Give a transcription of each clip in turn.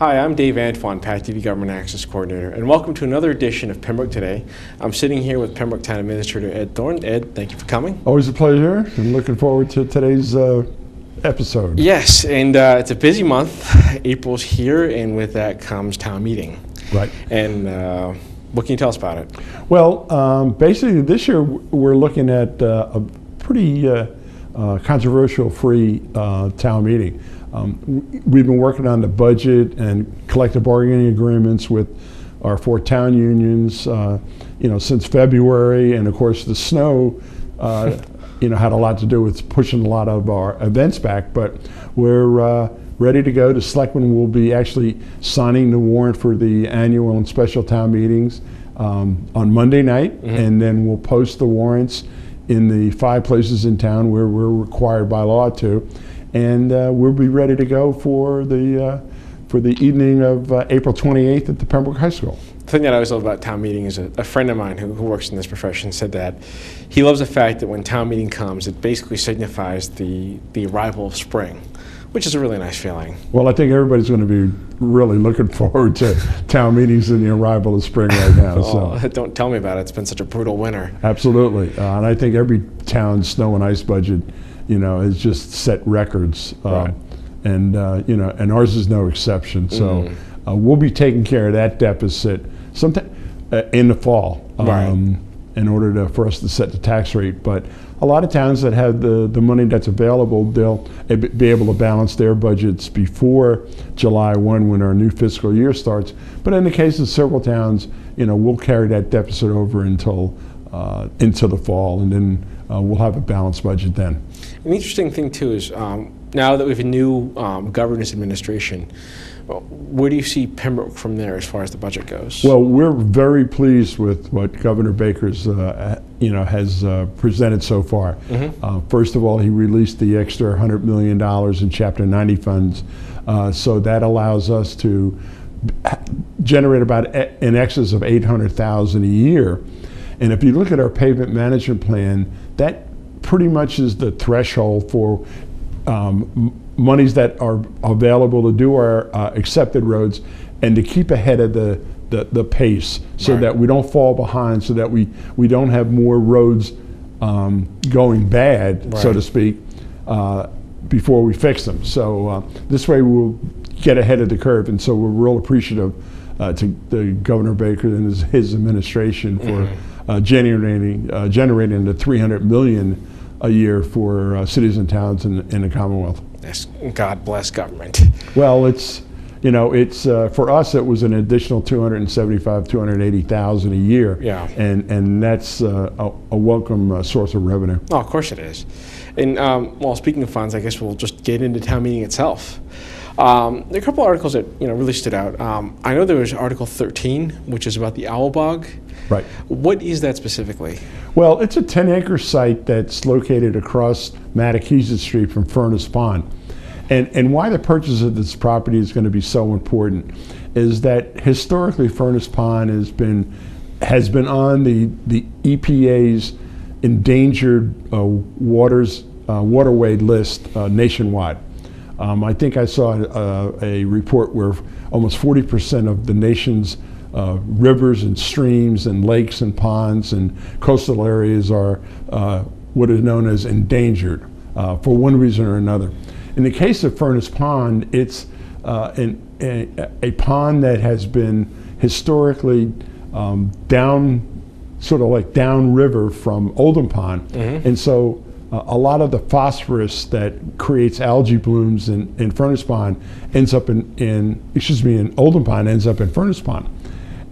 Hi, I'm Dave Antoine, PACTV Government Access Coordinator, and welcome to another edition of Pembroke Today. I'm sitting here with Pembroke Town Administrator Ed Thorne. Ed, thank you for coming. Always a pleasure, and looking forward to today's episode. Yes, and it's a busy month. April's here, and with that comes town meeting. Right. And what can you tell us about it? Well, basically this year we're looking at a pretty controversial-free town meeting. We've been working on the budget and collective bargaining agreements with our 4 town unions, since February, and of course the snow, had a lot to do with pushing a lot of our events back. But we're ready to go. The selectmen will be actually signing the warrant for the annual and special town meetings on Monday night, and then we'll post the warrants in the 5 places in town where we're required by law to. And we'll be ready to go for the evening of April 28th at the Pembroke High School. The thing that I always love about town meeting is a friend of mine who works in this profession said that he loves the fact that when town meeting comes, it basically signifies the arrival of spring, which is a really nice feeling. Well, I think everybody's going to be really looking forward to town meetings and the arrival of spring right now. Oh, so don't tell me about it. It's been such a brutal winter. Absolutely, and I think every town's snow and ice budget has just set records, right. And ours is no exception. So we'll be taking care of that deficit sometime in the fall, in order for us to set the tax rate. But a lot of towns that have the money that's available, they'll be able to balance their budgets before July 1 when our new fiscal year starts. But in the case of several towns, we'll carry that deficit over until into the fall, and then we'll have a balanced budget then. An interesting thing too is now that we have a new governance administration, where do you see Pembroke from there as far as the budget goes? Well, we're very pleased with what Governor Baker's has presented so far. First of all, he released the extra $100 million in Chapter 90 funds, so that allows us to generate about in excess of $800,000 a year. And if you look at our pavement management plan, that pretty much is the threshold for monies that are available to do our accepted roads and to keep ahead of the pace, so that we don't fall behind, so that we don't have more roads going bad, so to speak, before we fix them. So this way we'll get ahead of the curve, and so we're real appreciative to the Governor Baker and his administration for generating the $300 million a year for cities and towns in the Commonwealth. Yes, God bless government. Well, it's for us it was an additional $280,000 a year. Yeah. And that's a welcome source of revenue. Oh, of course it is. And well, speaking of funds, I guess we'll just get into town meeting itself. There are a couple articles that really stood out. I know there was Article 13, which is about the owl bog. Right. What is that specifically? Well, it's a 10-acre site that's located across Mattakesett Street from Furnace Pond. And why the purchase of this property is going to be so important is that historically Furnace Pond has been on the EPA's endangered waterway list nationwide. I think I saw a report where almost 40% of the nation's rivers and streams and lakes and ponds and coastal areas are what is known as endangered for one reason or another. In the case of Furnace Pond, it's a pond that has been historically sort of like downriver from Oldham Pond, and so a lot of the phosphorus that creates algae blooms in Furnace Pond ends up in Oldham Pond ends up in Furnace Pond.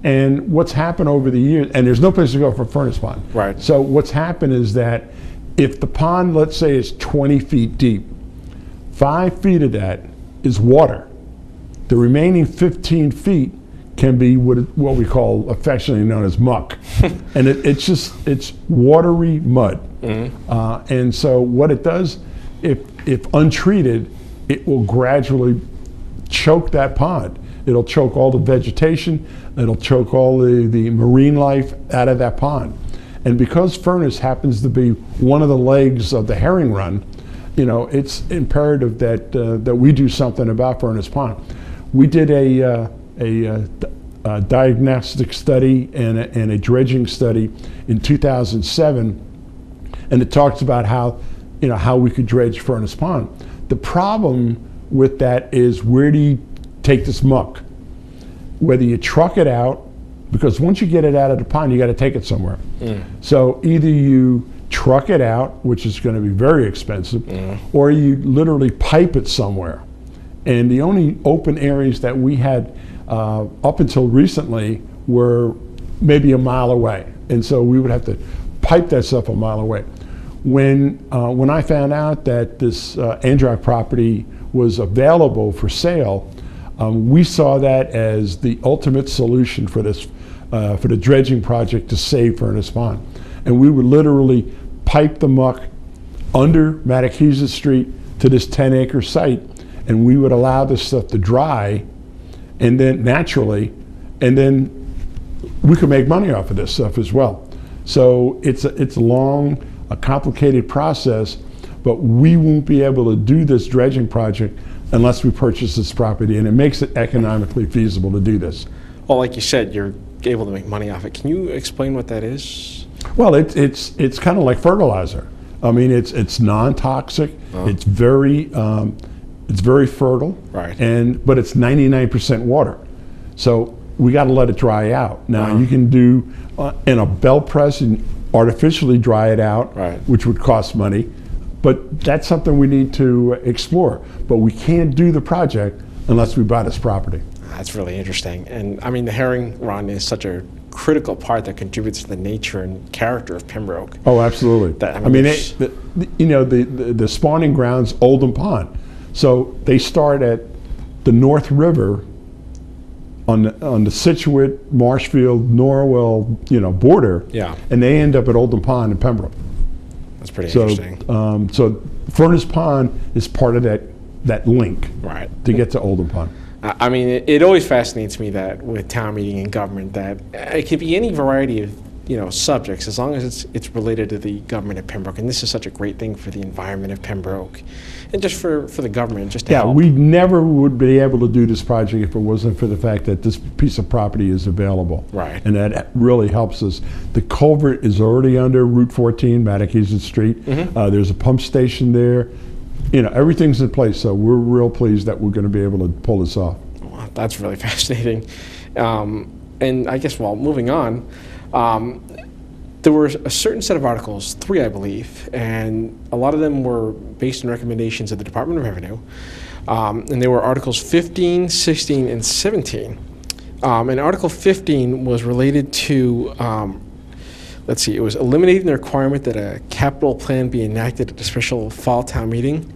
And what's happened over the years, and there's no place to go for Furnace Pond. Right. So what's happened is that if the pond, let's say, is 20 feet deep, 5 feet of that is water. The remaining 15 feet can be what we call affectionately known as muck. And it's watery mud. And so what it does, if untreated, it will gradually choke that pond. It'll choke all the vegetation, it'll choke all the marine life out of that pond. And because Furnace happens to be one of the legs of the herring run, it's imperative that we do something about Furnace Pond. We did a diagnostic study and a dredging study in 2007, and it talks about how we could dredge Furnace Pond. The problem with that is, where do you take this muck? Whether you truck it out, because once you get it out of the pond, you got to take it somewhere. So either you truck it out, which is going to be very expensive, or you literally pipe it somewhere. And the only open areas that we had up until recently were maybe a mile away, and so we would have to pipe that stuff a mile away. When I found out that this Androck property was available for sale, we saw that as the ultimate solution for this, for the dredging project to save Furnace Pond. And we would literally pipe the muck under Mattakesa Street to this 10-acre site, and we would allow this stuff to dry, and then naturally, and then we could make money off of this stuff as well. So it's a long, a complicated process, but we won't be able to do this dredging project unless we purchase this property, and it makes it economically feasible to do this. Well, like you said, you're able to make money off it. Can you explain what that is? Well, it's kind of like fertilizer. I mean, it's non-toxic. It's very fertile. Right. But it's 99% water. So we got to let it dry out. Now you can do in a belt press and artificially dry it out, which would cost money. But that's something we need to explore. But we can't do the project unless we buy this property. That's really interesting. And I mean, the herring run is such a critical part that contributes to the nature and character of Pembroke. Oh, absolutely. The spawning ground's Oldham Pond. So they start at the North River on the Scituate, Marshfield, Norwell, border. Yeah. And they end up at Oldham Pond in Pembroke. That's pretty interesting. So Furnace Pond is part of that link to get to Oldham Pond. I mean, it always fascinates me that with town meeting and government, that it could be any variety of subjects, as long as it's related to the government of Pembroke. And this is such a great thing for the environment of Pembroke, and just for the government, just to help. We never would be able to do this project if it wasn't for the fact that this piece of property is available. Right. And that really helps us. The culvert is already under Route 14, Mattakesa Street. There's a pump station there. Everything's in place, so we're real pleased that we're going to be able to pull this off. Wow, that's really fascinating. And I guess, moving on, there were a certain set of articles, 3 I believe, and a lot of them were based on recommendations of the Department of Revenue, and they were Articles 15, 16, and 17. And Article 15 was related to let's see, it was eliminating the requirement that a capital plan be enacted at a special fall town meeting,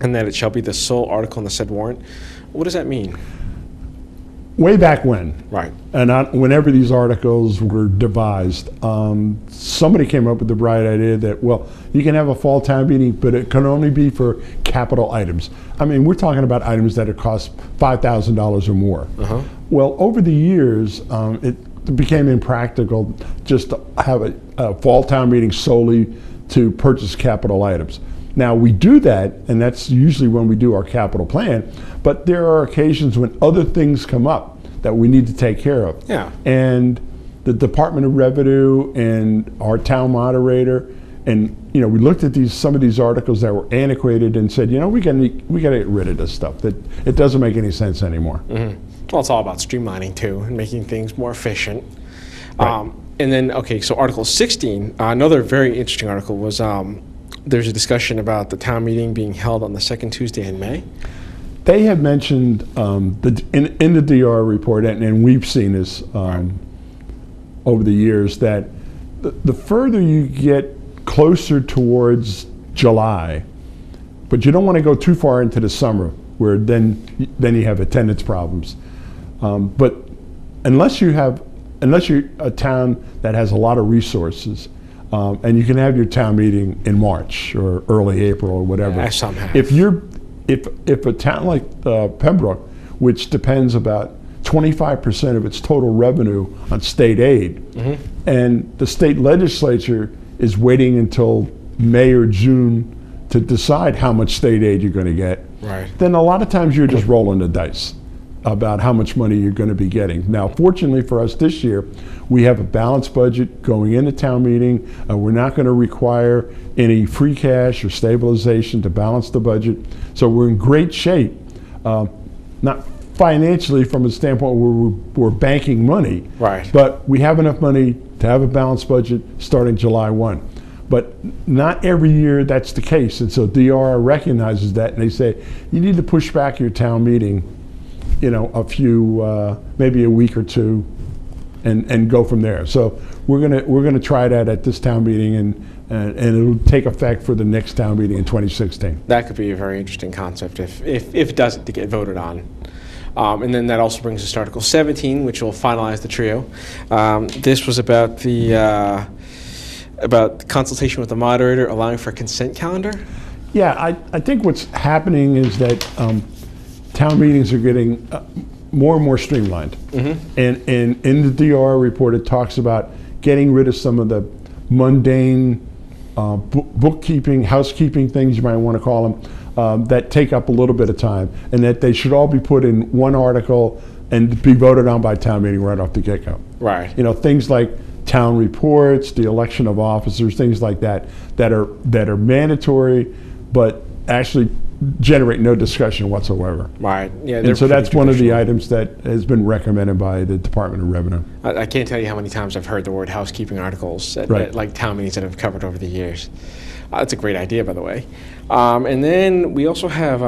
and that it shall be the sole article in the said warrant. What does that mean? Way back when, and whenever these articles were devised, somebody came up with the bright idea that, you can have a fall town meeting, but it can only be for capital items. I mean, we're talking about items that cost $5,000 or more. Well, over the years, it became impractical just to have a fall town meeting solely to purchase capital items. Now, we do that, and that's usually when we do our capital plan, but there are occasions when other things come up that we need to take care of. Yeah. And the Department of Revenue and our town moderator, and we looked at some of these articles that were antiquated and said, we got to get rid of this stuff. That it doesn't make any sense anymore. Well, it's all about streamlining too and making things more efficient. And then, so Article 16, another very interesting article was there's a discussion about the town meeting being held on the second Tuesday in May. They have mentioned in the DR report, and we've seen this over the years, that the further you get closer towards July, but you don't want to go too far into the summer, where then you have attendance problems. But unless you're a town that has a lot of resources, and you can have your town meeting in March or early April or whatever. If a town like Pembroke, which depends about 25% of its total revenue on state aid, and the state legislature is waiting until May or June to decide how much state aid you're going to get, then a lot of times you're just rolling the dice. about how much money you're going to be getting. Now, fortunately for us this year, we have a balanced budget going into town meeting. We're not going to require any free cash or stabilization to balance the budget. So we're in great shape, not financially from a standpoint where we're banking money, right, but we have enough money to have a balanced budget starting July 1. But not every year that's the case, and so DRR recognizes that, and they say, you need to push back your town meeting, a few, maybe a week or two, and go from there. So we're gonna try that at this town meeting, and it'll take effect for the next town meeting in 2016. That could be a very interesting concept if it doesn't get voted on. And then that also brings us to Article 17, which will finalize the trio. This was about the consultation with the moderator, allowing for a consent calendar. Yeah, I think what's happening is that town meetings are getting more and more streamlined. Mm-hmm. And in the DRR report, it talks about getting rid of some of the mundane bookkeeping, housekeeping things, you might want to call them, that take up a little bit of time, and that they should all be put in one article and be voted on by town meeting right off the get-go. Right. Things like town reports, the election of officers, things like that are mandatory, but actually generate no discussion whatsoever. Right. Yeah. And so that's one of the items that has been recommended by the Department of Revenue. I can't tell you how many times I've heard the word housekeeping articles at like town meetings that I've covered over the years. That's a great idea, by the way. And then we also have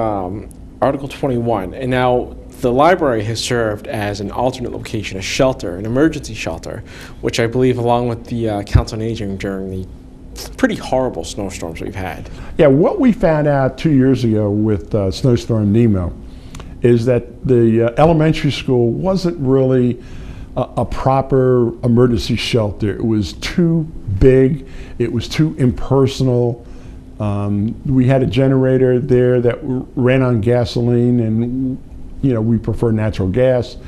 Article 21. And now the library has served as an alternate location, a shelter, an emergency shelter, which I believe, along with the Council on Aging during the pretty horrible snowstorms we've had. Yeah, what we found out 2 years ago with Snowstorm Nemo is that the elementary school wasn't really a proper emergency shelter. It was too big, it was too impersonal. We had a generator there that ran on gasoline, and we prefer natural gas.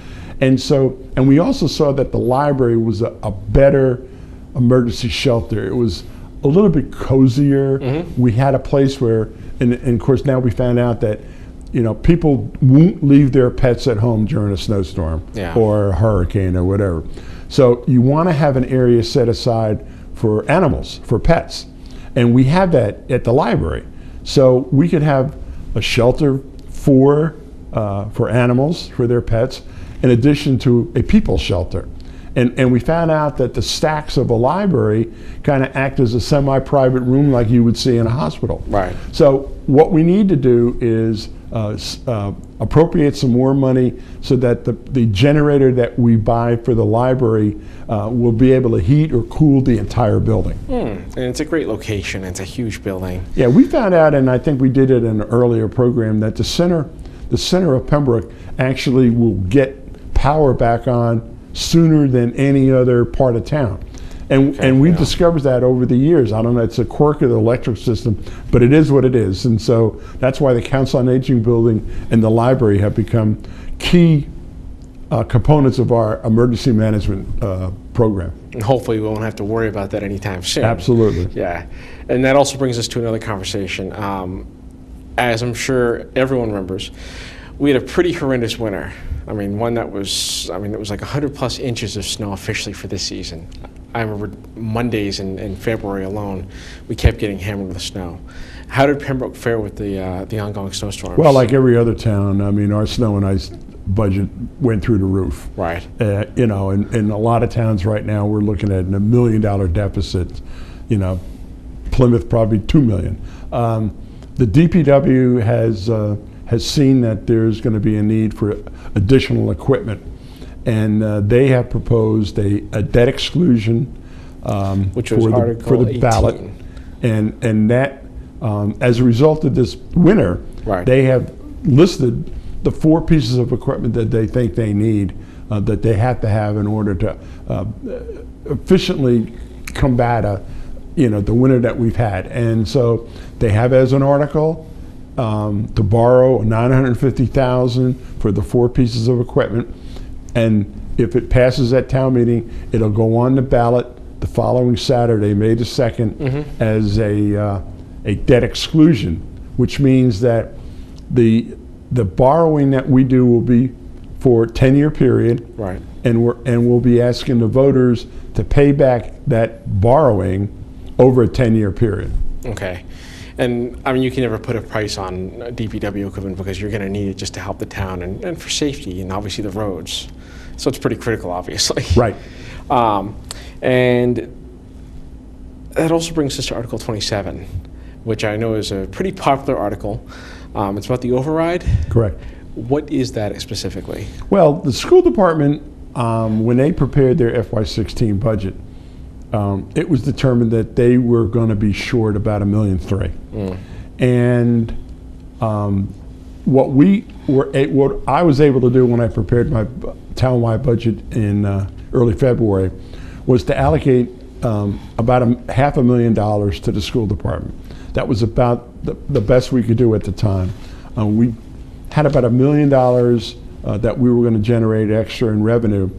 And we also saw that the library was a better emergency shelter. It was a little bit cozier. Mm-hmm. We had a place where, and of course now we found out that, people won't leave their pets at home during a snowstorm or a hurricane or whatever. So you want to have an area set aside for animals, for pets. And we have that at the library. So we could have a shelter for animals, for their pets, in addition to a people shelter. And we found out that the stacks of a library kind of act as a semi-private room like you would see in a hospital. Right. So what we need to do is appropriate some more money so that the generator that we buy for the library will be able to heat or cool the entire building. And it's a great location. It's a huge building. Yeah, we found out, and I think we did it in an earlier program, that the center of Pembroke actually will get power back on sooner than any other part of town. And we've discovered that over the years. I don't know, it's a quirk of the electric system, but it is what it is. And so that's why the Council on Aging building and the library have become key components of our emergency management program. And hopefully we won't have to worry about that anytime soon. Absolutely. Yeah. And that also brings us to another conversation. As I'm sure everyone remembers, we had a pretty horrendous winter. I mean, one that was, it was like 100 plus inches of snow officially for this season. I remember Mondays in February alone, we kept getting hammered with snow. How did Pembroke fare with the ongoing snowstorms? Well, like every other town, our snow and ice budget went through the roof. Right. In a lot of towns right now, we're looking at a $1 million deficit. Plymouth probably $2 million. The DPW has seen that there's going to be a need for additional equipment, and they have proposed a debt exclusion which was for the 18. ballot, and that as a result of this winter, they have listed the 4 pieces of equipment that they think they need, that they have to have in order to efficiently combat the winter that we've had. And so they have as an article to borrow $950,000 for the 4 pieces of equipment, and if it passes at town meeting, it'll go on the ballot the following Saturday, May the 2nd, as a debt exclusion, which means that the borrowing that we do will be for a 10-year period. Right. And we'll be asking the voters to pay back that borrowing over a 10-year period. Okay. And I mean, you can never put a price on DPW equipment because you're going to need it just to help the town and for safety and obviously the roads. So it's pretty critical, obviously. Right. And that also brings us to Article 27, which I know is a pretty popular article. It's about the override. Correct. What is that specifically? Well, the school department, when they prepared their FY16 budget, it was determined that they were going to be short about $1.3 million. And what I was able to do when I prepared my townwide budget in early February was to allocate about $500,000 to the school department. That was about the best we could do at the time. We had about $1 million that we were going to generate extra in revenue,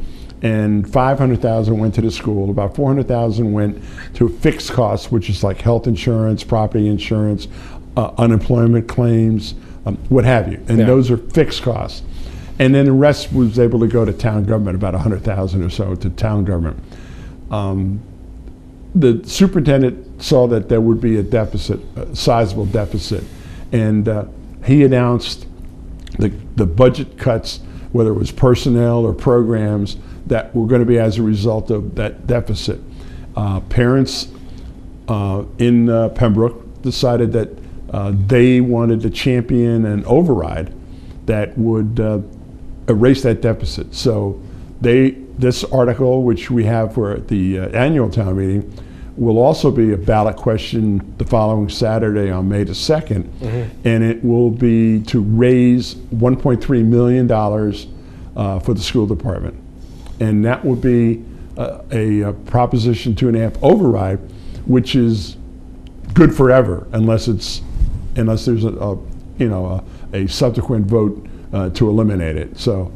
and $500,000 went to the school. About $400,000 went to fixed costs, which is like health insurance, property insurance, unemployment claims, what have you. And those are fixed costs. And then the rest was able to go to town government, about $100,000 or so to town government. The superintendent saw that there would be a deficit, a sizable deficit, and he announced the budget cuts, whether it was personnel or programs, that were going to be as a result of that deficit. Parents in Pembroke decided that they wanted to champion an override that would erase that deficit. So this article, which we have for the annual town meeting, will also be a ballot question the following Saturday on May the 2nd, and it will be to raise $1.3 million for the school department. And that would be a Proposition 2.5 override, which is good forever unless there's a subsequent vote to eliminate it. So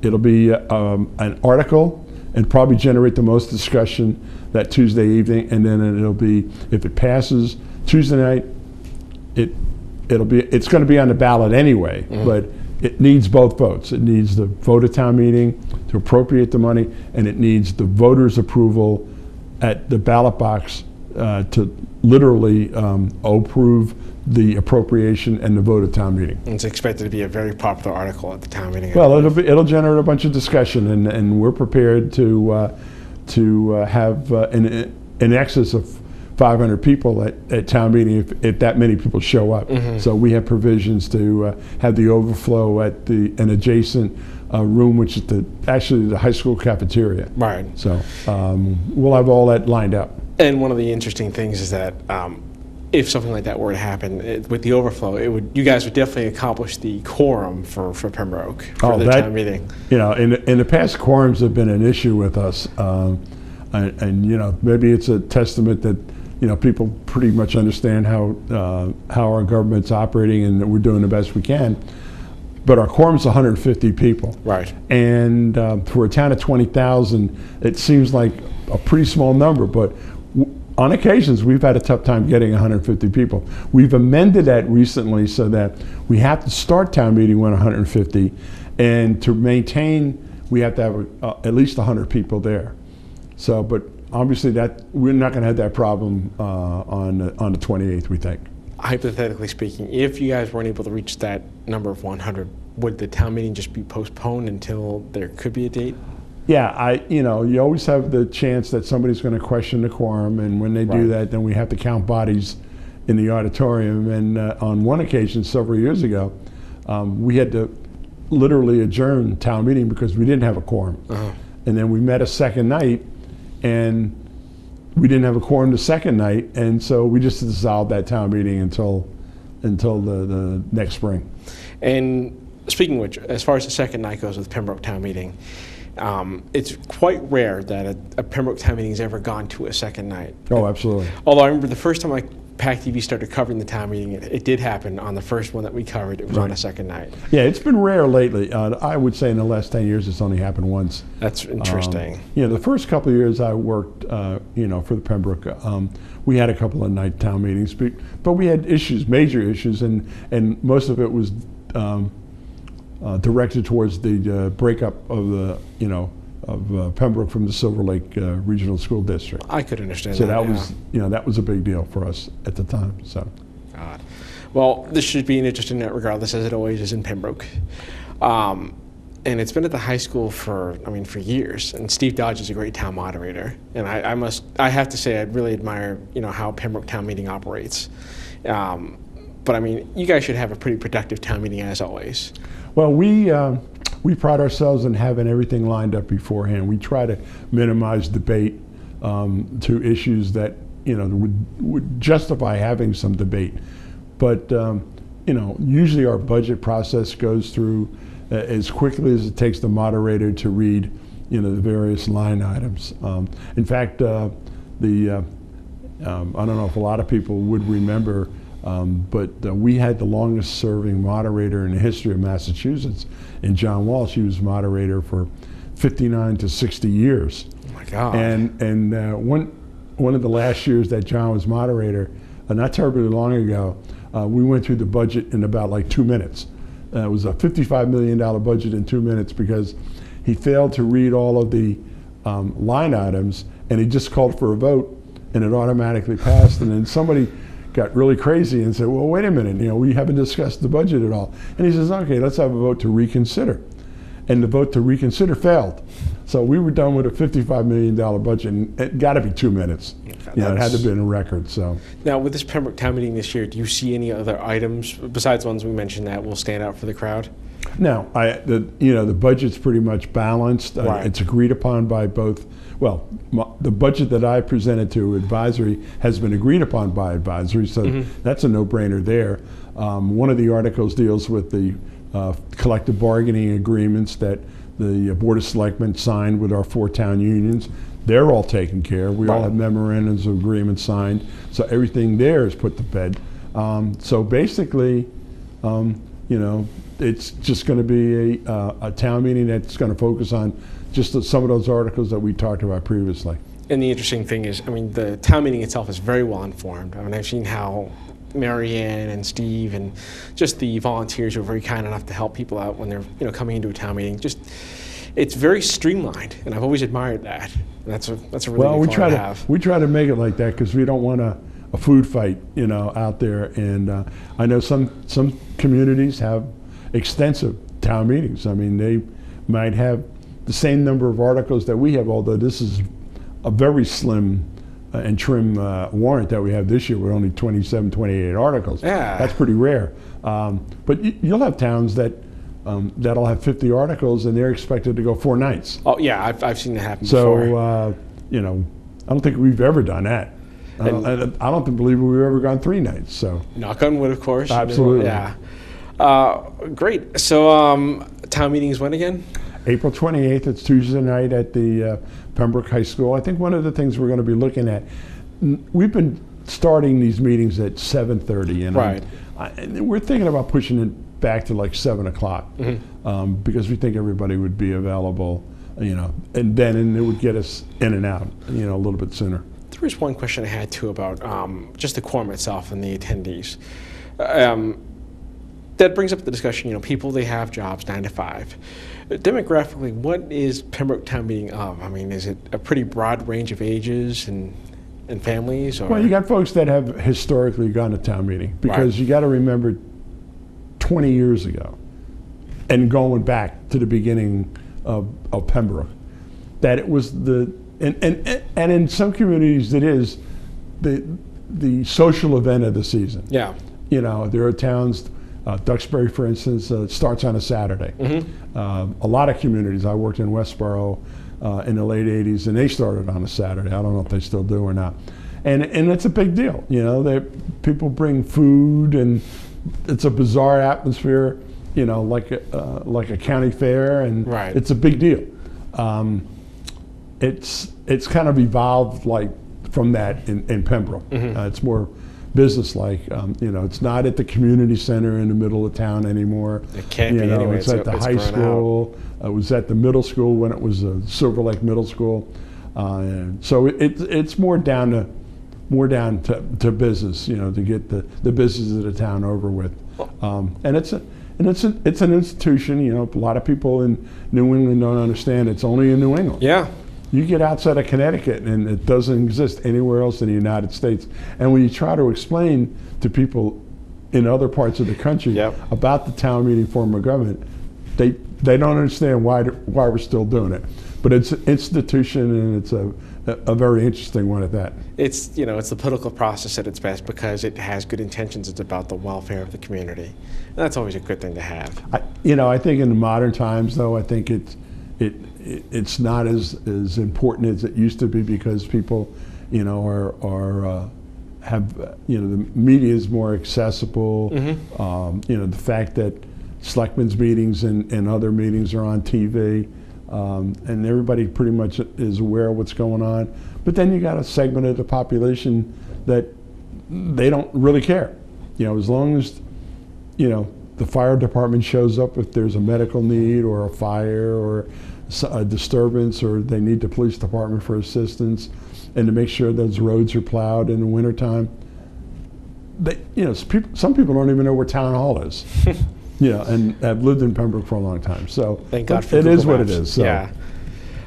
it'll be an article and probably generate the most discussion that Tuesday evening, and then it'll be, if it passes Tuesday night, it's going to be on the ballot anyway, but it needs both votes. It needs the vote of town meeting to appropriate the money, and it needs the voters' approval at the ballot box to literally approve the appropriation and the vote of town meeting. It's expected to be a very popular article at the town meeting. Well, it'll generate a bunch of discussion, and we're prepared to have in excess of 500 people at town meeting if that many people show up. So we have provisions to have the overflow at an adjacent room, which is actually the high school cafeteria. Right. So we'll have all that lined up. And one of the interesting things is that if something like that were to happen with the overflow, you guys would definitely accomplish the quorum for Pembroke for the town meeting. You know, in the past, quorums have been an issue with us, and you know, maybe it's a testament that people pretty much understand how our government's operating and that we're doing the best we can. But our quorum's 150 people. Right. And for a town of 20,000, it seems like a pretty small number, but on occasions, we've had a tough time getting 150 people. We've amended that recently so that we have to start town meeting with 150, and to maintain, we have to have at least 100 people there. So, but obviously we're not going to have that problem on the 28th, we think. Hypothetically speaking, if you guys weren't able to reach that number of 100, would the town meeting just be postponed until there could be a date? Yeah, you always have the chance that somebody's going to question the quorum, and when they do that, then we have to count bodies in the auditorium. And on one occasion, several years ago, we had to literally adjourn town meeting because we didn't have a quorum. And then we met a second night, and we didn't have a quorum the second night, and so we just dissolved that town meeting until the next spring. And speaking of which, as far as the second night goes with Pembroke town meeting, it's quite rare that a Pembroke town meeting has ever gone to a second night. Oh, absolutely. Although I remember the first time PACTV started covering the town meeting, it did happen on the first one that we covered. It was on a second night. Yeah, it's been rare lately. I would say in the last 10 years, it's only happened once. That's interesting. The first couple of years I worked, for the Pembroke, we had a couple of night town meetings, but we had issues, major issues, and most of it was directed towards the breakup of the, of Pembroke from the Silver Lake Regional School District. I could understand So that. that was, that was a big deal for us at the time. So. God. Well, this should be an interesting night regardless, as it always is in Pembroke. And it's been at the high school for years. And Steve Dodge is a great town moderator. And I have to say, I really admire, how Pembroke Town Meeting operates. But you guys should have a pretty productive town meeting as always. Well, we pride ourselves in having everything lined up beforehand. We try to minimize debate to issues that would justify having some debate. But usually our budget process goes through as quickly as it takes the moderator to read the various line items. In fact, I don't know if a lot of people would remember, but we had the longest serving moderator in the history of Massachusetts, and John Walsh. He was moderator for 59 to 60 years. Oh my God. And one of the last years that John was moderator, not terribly long ago, we went through the budget in about like 2 minutes. It was a $55 million budget in 2 minutes because he failed to read all of the line items, and he just called for a vote, and it automatically passed. And then somebody got really crazy and said, well, wait a minute, we haven't discussed the budget at all. And he says, okay, let's have a vote to reconsider. And the vote to reconsider failed. So we were done with a $55 million budget, and it got to be 2 minutes. It had to be a record. So now, with this Pembroke Town Meeting this year, do you see any other items besides ones we mentioned that will stand out for the crowd? No, the budget's pretty much balanced. Right. It's agreed upon by both. Well, the budget that I presented to advisory has been agreed upon by advisory, so that's a no-brainer there. One of the articles deals with the collective bargaining agreements that the Board of Selectmen signed with our 4 town unions. They're all taken care of. We all have memorandums of agreement signed, so everything there is put to bed. So basically, it's just going to be a town meeting that's going to focus on just some of those articles that we talked about previously. And the interesting thing is, the town meeting itself is very well informed. I've seen how Marianne and Steve and just the volunteers who are very kind enough to help people out when they're coming into a town meeting. It's very streamlined, and I've always admired that. And that's a really good quality to have. We try to make it like that because we don't want a food fight, out there. And I know some communities have extensive town meetings. They might have the same number of articles that we have, although this is a very slim and trim warrant that we have this year with only 27, 28 articles. Yeah. That's pretty rare. But you'll have towns that'll have 50 articles and they're expected to go 4 nights. Oh yeah, I've seen that happen before. So, I don't think we've ever done that. I don't believe we've ever gone 3 nights. So knock on wood, of course. Absolutely. Yeah. Great. So town meetings when again? April 28th. It's Tuesday night at the Pembroke High School. I think one of the things we're going to be looking at, we've been starting these meetings at 7:30, and right. We're thinking about pushing it back to like 7 o'clock because we think everybody would be available, and it would get us in and out, a little bit sooner. There was one question I had too about just the quorum itself and the attendees. That brings up the discussion, people, they have jobs 9 to 5. Demographically, what is Pembroke Town Meeting of? Is it a pretty broad range of ages and families? Or? Well, you got folks that have historically gone to town meeting because you got to remember 20 years ago and going back to the beginning of Pembroke, that it was and in some communities it is the social event of the season. Yeah. There are towns, Duxbury, for instance, starts on a Saturday. A lot of communities, I worked in Westboro in the late 80s, and they started on a Saturday. I don't know if they still do or not. And it's a big deal, people bring food, and it's a bizarre atmosphere, like a county fair, and it's a big deal. It's kind of evolved like from that in Pembroke. It's more business-like. It's not at the community center in the middle of town anymore. It can't be anyway. It's at the high school. It was at the middle school when it was Silver Lake Middle School. So it's more down to business, to get the business of the town over with. And And it's an institution. You know, a lot of people in New England don't understand it's only in New England. Yeah. You get outside of Connecticut and it doesn't exist anywhere else in the United States. And when you try to explain to people in other parts of the country about the town meeting form of government, they don't understand why we're still doing it. But it's an institution, and it's a very interesting one at that. It's the political process at its best because it has good intentions. It's about the welfare of the community. And that's always a good thing to have. I think in modern times, though, I think it's not as important as it used to be because people, have the media is more accessible. The fact that selectmen's meetings and other meetings are on TV, and everybody pretty much is aware of what's going on. But then you got a segment of the population that they don't really care. As long as the fire department shows up if there's a medical need or a fire or a disturbance, or they need the police department for assistance, and to make sure those roads are plowed in the wintertime. Some people don't even know where town hall is. And I've lived in Pembroke for a long time, so thank God for it Google is what Maps. it is. So. Yeah.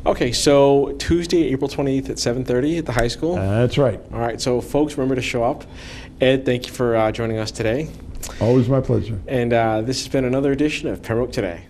Okay, so Tuesday, April 28th at 7:30 at the high school. That's right. All right, so folks, remember to show up. Ed, thank you for joining us today. Always my pleasure. And this has been another edition of Pembroke Today.